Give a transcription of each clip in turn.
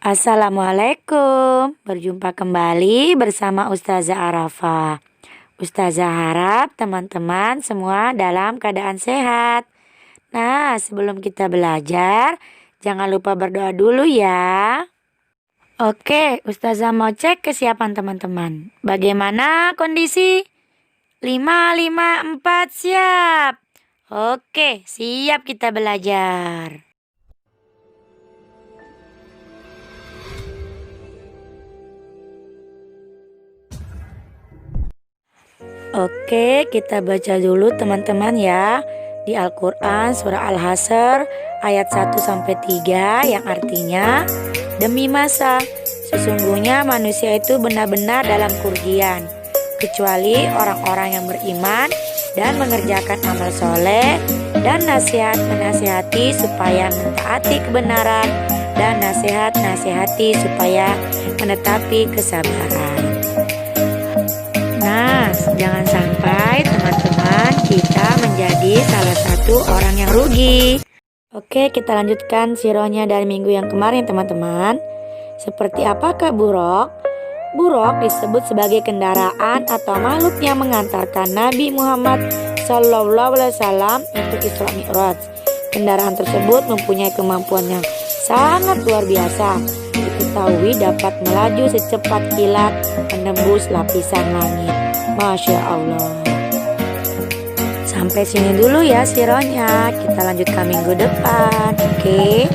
Assalamualaikum, berjumpa kembali bersama Ustazah Arafah. Ustazah harap teman-teman semua dalam keadaan sehat. Nah, sebelum kita belajar, jangan lupa berdoa dulu ya. Oke, Ustazah mau cek kesiapan teman-teman. Bagaimana kondisi? 554 siap. Oke, siap kita belajar. Oke, kita baca dulu teman-teman ya. Di Al-Quran surah Al-Hasr ayat 1-3 yang artinya, demi masa, sesungguhnya manusia itu benar-benar dalam kerugian, kecuali orang-orang yang beriman dan mengerjakan amal soleh dan nasihat-menasihati supaya mentaati kebenaran dan nasihat-nasihati supaya menetapi kesabaran. Nah, jangan sampai teman-teman kita menjadi salah satu orang yang rugi. Oke, kita lanjutkan sirohnya dari minggu yang kemarin teman-teman. Seperti apakah buruk? Buruk disebut sebagai kendaraan atau makhluk yang mengantarkan Nabi Muhammad SAW untuk Isra Mi'raj. Kendaraan tersebut mempunyai kemampuan yang sangat luar biasa. Diketahui dapat melaju secepat kilat menembus lapisan langit. Masya Allah. Sampai sini dulu ya sirohnya. Kita lanjutkan minggu depan. Oke.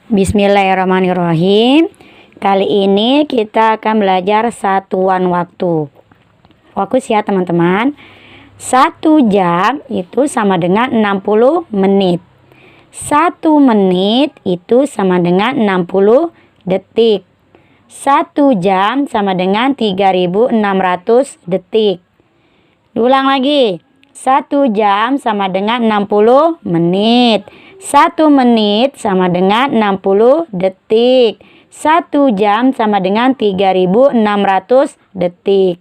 Bismillahirrahmanirrahim. Kali ini kita akan belajar satuan waktu. Fokus ya teman-teman. 1 jam itu sama dengan 60 menit. 1 menit itu sama dengan 60 detik. 1 jam sama dengan 3600 detik. Ulang lagi. 1 jam sama dengan 60 menit. 1 menit sama dengan 60 detik. 1 jam sama dengan 3600 detik.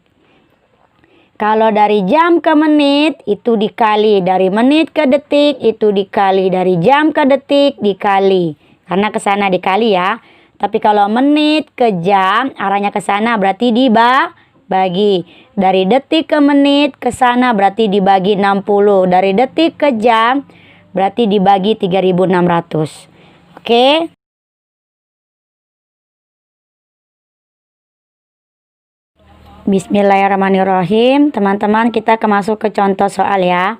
Kalau dari jam ke menit itu dikali, dari menit ke detik itu dikali, dari jam ke detik dikali. Karena ke sana dikali ya. Tapi kalau menit ke jam arahnya ke sana berarti dibagi. Dari detik ke menit ke sana berarti dibagi 60. Dari detik ke jam berarti dibagi 3600. Oke? Bismillahirrahmanirrahim. Teman-teman, kita masuk ke contoh soal ya.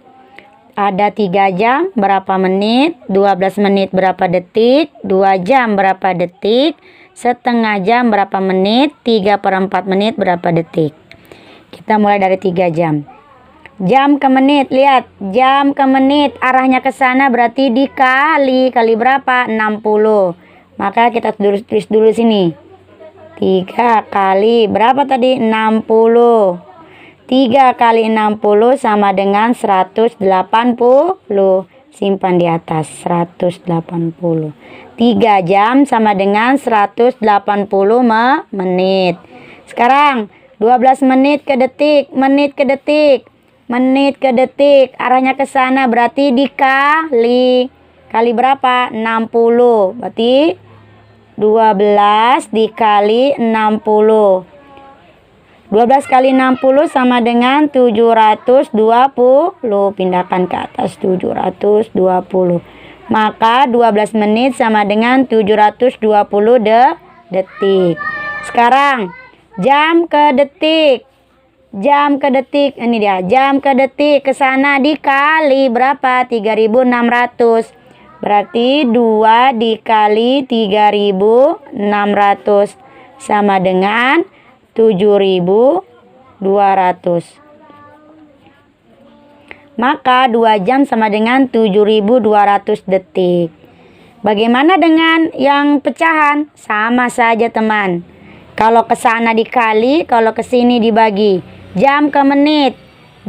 Ada 3 jam berapa menit, 12 menit berapa detik, 2 jam berapa detik, setengah jam berapa menit, 3/4 menit berapa detik. Kita mulai dari 3 jam. Jam ke menit, lihat. Jam ke menit arahnya ke sana berarti dikali. Kali berapa? 60. Maka kita tulis dulu sini. 3 kali berapa tadi? 60. 3 kali 60 sama dengan 180. Simpan di atas 180. 3 jam sama dengan 180 menit. Sekarang 12 menit ke detik, menit ke detik, menit ke detik. Arahnya ke sana berarti dikali. Kali berapa? 60. Berarti 12 dikali 60. 12 kali 60 sama dengan 720. Pindahkan ke atas 720. Maka 12 menit sama dengan 720 detik. Sekarang jam ke detik. Jam ke detik. Ini dia, jam ke detik ke sana dikali berapa? 3600. Berarti 2 dikali 3600 sama dengan 7200. Maka 2 jam sama dengan 7200 detik. Bagaimana dengan yang pecahan? Sama saja teman. Kalau ke sana dikali, kalau ke sini dibagi. Jam ke menit.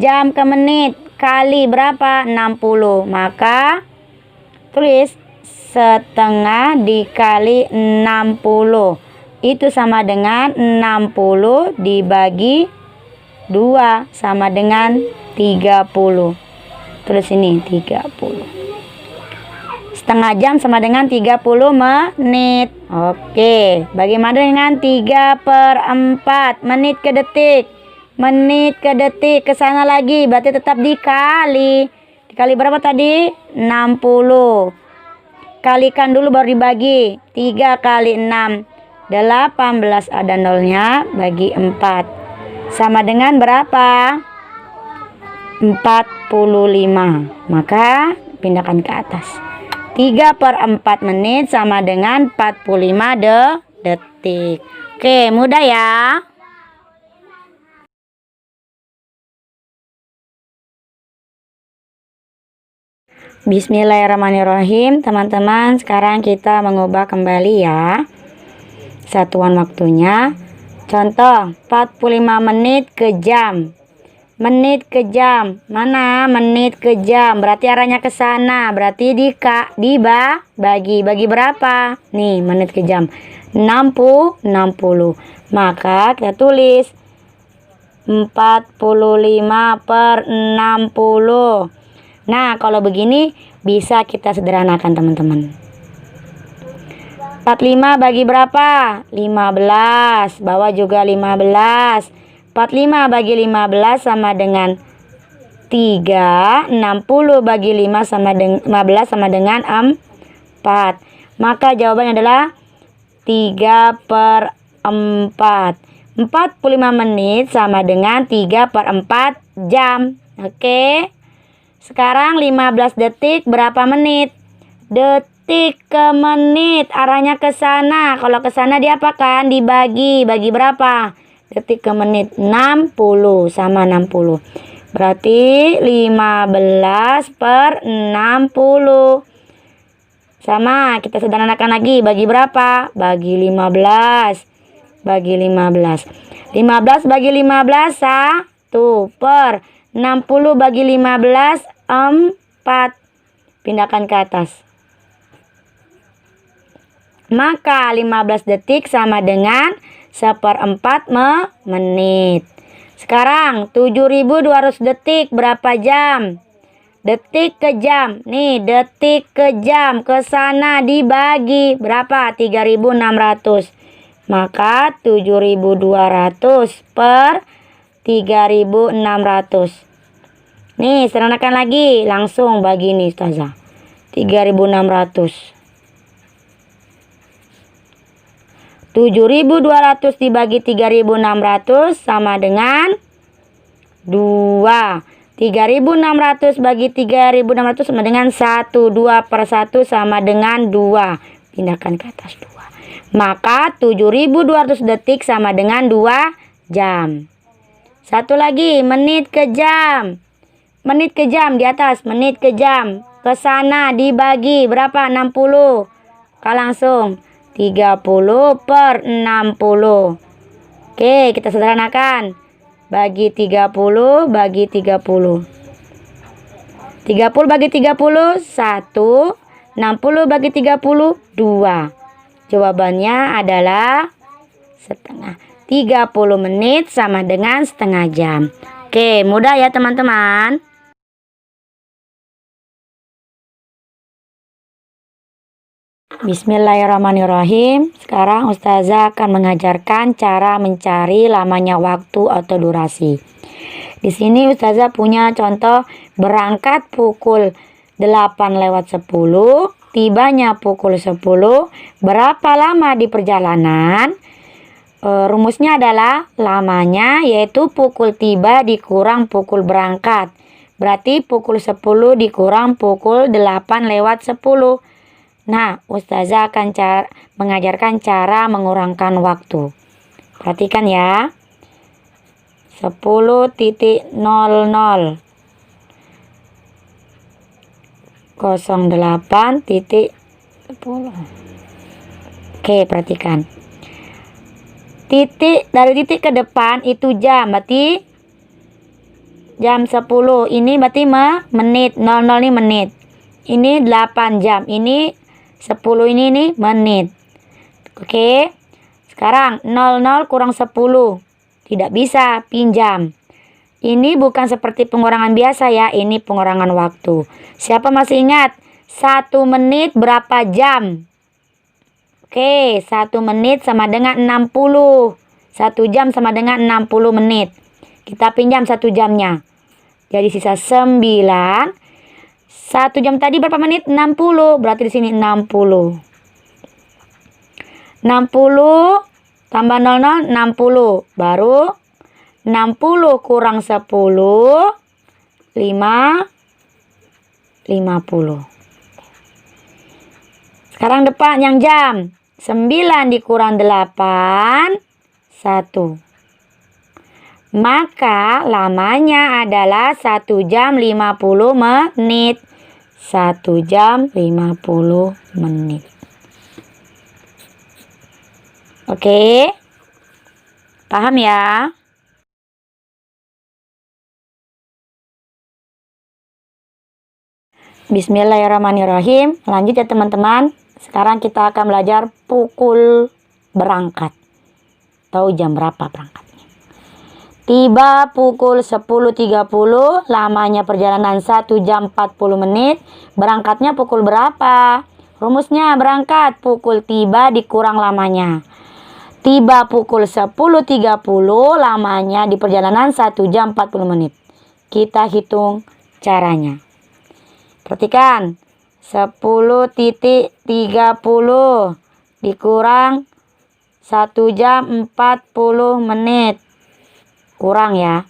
Jam ke menit kali berapa? 60. Maka tulis setengah dikali 60. Itu sama dengan 60 dibagi 2 sama dengan 30. Tulis ini 30. Setengah jam sama dengan 30 menit. Oke, bagaimana dengan 3/4 menit ke detik? Menit ke detik, ke sana lagi, berarti tetap dikali. Dikali berapa tadi? 60. Kalikan dulu baru dibagi. 3 kali 6, 18, ada nolnya, bagi 4. Sama dengan berapa? 45. Maka pindahkan ke atas. 3/4 menit sama dengan 45 detik. Oke, mudah ya. Bismillahirrahmanirrahim. Teman-teman, sekarang kita mengubah kembali ya satuan waktunya. Contoh 45 menit ke jam. Menit ke jam. Mana menit ke jam? Berarti arahnya ke sana. Berarti dibagi. Bagi berapa? Nih, menit ke jam. 60. Maka kita tulis 45/60. Nah, kalau begini bisa kita sederhanakan, teman-teman. 45 bagi berapa? 15. Bawah juga 15. 45 bagi 15 sama dengan 3. 60 bagi 5 sama dengan 15 sama dengan 4. Maka jawabannya adalah 3/4. 45 menit sama dengan 3/4 jam. Oke. Sekarang 15 detik berapa menit? Detik ke menit, arahnya ke sana. Kalau ke sana diapakan? Dibagi. Bagi berapa? Detik ke menit. 60 sama 60. Berarti 15/60. Sama, kita sederhanakan lagi. Bagi berapa? Bagi 15. Bagi 15. 15 bagi 15 1/60 bagi 15 4. Pindahkan ke atas. Maka 15 detik sama dengan 1/4 menit. Sekarang 7.200 detik berapa jam? Detik ke jam. Nih, detik ke jam. Ke sana dibagi berapa? 3.600. Maka 7.200 per 3.600. Nih, sederhanakan lagi. Langsung bagi ini, Ustazah. 3.600. 7.200 dibagi 3.600 sama dengan 2. 3.600 bagi 3.600 sama dengan 1. 2/1 sama dengan 2. Pindahkan ke atas 2. Maka 7.200 detik sama dengan 2 jam. Satu lagi, menit ke jam. Menit ke jam di atas, menit ke jam. Ke sana dibagi berapa? 60. Langsung 30/60. Oke, kita sederhanakan. Bagi 30 bagi 30. 30 bagi 30 1. 60 bagi 30 2. Jawabannya adalah setengah. 30 menit sama dengan setengah jam. Oke, mudah ya teman-teman. Bismillahirrahmanirrahim. Sekarang Ustazah akan mengajarkan cara mencari lamanya waktu atau durasi. Di sini Ustazah punya contoh berangkat pukul 8:10, tibanya pukul 10. Berapa lama di perjalanan? Rumusnya adalah lamanya yaitu pukul tiba dikurang pukul berangkat. Berarti pukul 10 dikurang pukul 8:10. Nah, Ustazah akan mengajarkan cara mengurangkan waktu. Perhatikan ya. 10.00 08.10. Oke, perhatikan. Dari titik ke depan itu jam, berarti jam 10. Ini berarti menit. 00 ini menit. Ini 8 jam. Ini 10 ini nih menit. Oke. Sekarang 00 kurang 10. Tidak bisa pinjam. Ini bukan seperti pengurangan biasa ya, ini pengurangan waktu. Siapa masih ingat? 1 menit berapa jam? Oke, 1 menit sama dengan 60. 1 jam sama dengan 60 menit. Kita pinjam 1 jamnya. Jadi sisa 9. 1 jam tadi berapa menit? 60. Berarti di sini 60. 60 tambah 00, 60. Baru 60 kurang 10, 50. Sekarang depan yang jam. 9 dikurang 8, 1. Maka lamanya adalah 1 jam 50 menit. 1 jam 50 menit. Oke. Paham ya? Bismillahirrahmanirrahim. Lanjut ya teman-teman. Sekarang kita akan belajar pukul berangkat. Tahu jam berapa berangkatnya. Tiba pukul 10.30, lamanya perjalanan 1 jam 40 menit. Berangkatnya pukul berapa? Rumusnya berangkat pukul tiba dikurang lamanya. Tiba pukul 10.30, lamanya di perjalanan 1 jam 40 menit. Kita hitung caranya. Perhatikan. 10.30 dikurang 1 jam 40 menit. Kurang ya.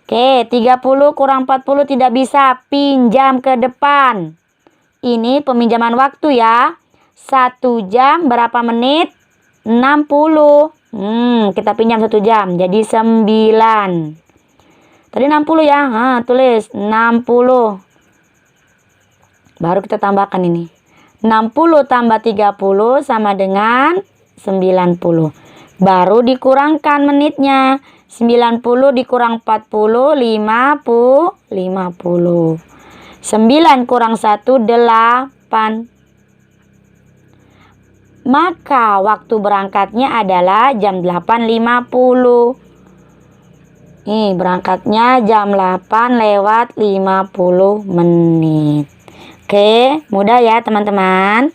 Oke, 30 kurang 40 tidak bisa. Pinjam ke depan. Ini peminjaman waktu ya. 1 jam berapa menit? 60. Kita pinjam 1 jam. Jadi 9. Tadi 60 ya. Tulis 60. Baru kita tambahkan ini. 60 tambah 30 sama dengan 90. Baru dikurangkan menitnya. 90 dikurang 40, 50. 9 kurang 1, 8. Maka waktu berangkatnya adalah jam 8.50. Nih, berangkatnya jam 8 lewat 50 menit. Oke, mudah ya teman-teman.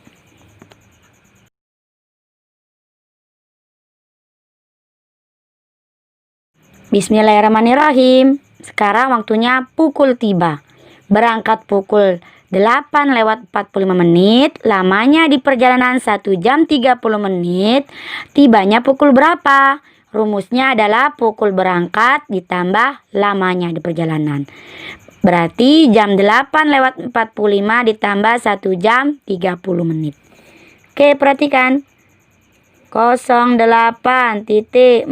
Bismillahirrahmanirrahim. Sekarang waktunya pukul tiba. Berangkat pukul 8 lewat 45 menit. Lamanya di perjalanan 1 jam 30 menit. Tibanya pukul berapa? Rumusnya adalah pukul berangkat ditambah lamanya di perjalanan. Berarti jam 8 lewat 45 ditambah 1 jam 30 menit. Oke, perhatikan. 08.45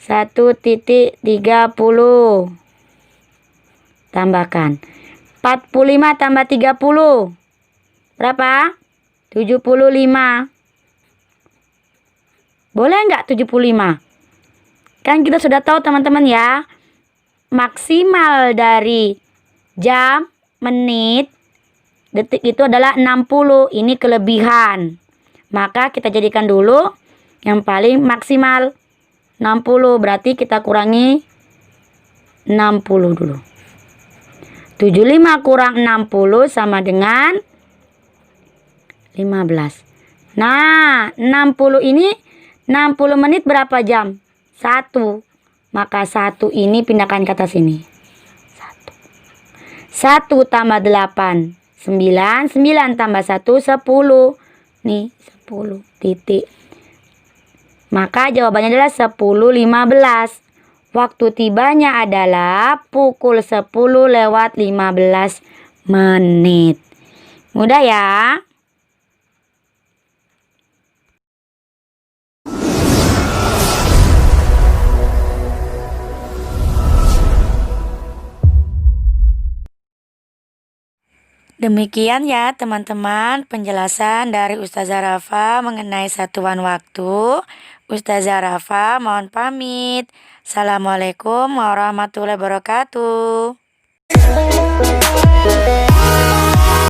1.30. Tambahkan 45 tambah 30 berapa? 75. Boleh nggak 75? Kan kita sudah tahu teman-teman ya, maksimal dari jam, menit, detik itu adalah 60. Ini kelebihan. Maka kita jadikan dulu yang paling maksimal 60. Berarti kita kurangi 60 dulu. 75 kurang 60 sama dengan 15. Nah, 60 ini 60 menit berapa jam? 1. Maka 1 ini pindahkan ke atas sini. 1 tambah 8, 9. 9 tambah 1, 10. Nih, 10 titik. Maka jawabannya adalah 10.15. Waktu tibanya adalah pukul 10 lewat 15 menit. Mudah ya? Demikian ya teman-teman penjelasan dari Ustazah Rafa mengenai satuan waktu. Ustazah Rafa mohon pamit. Assalamualaikum warahmatullahi wabarakatuh.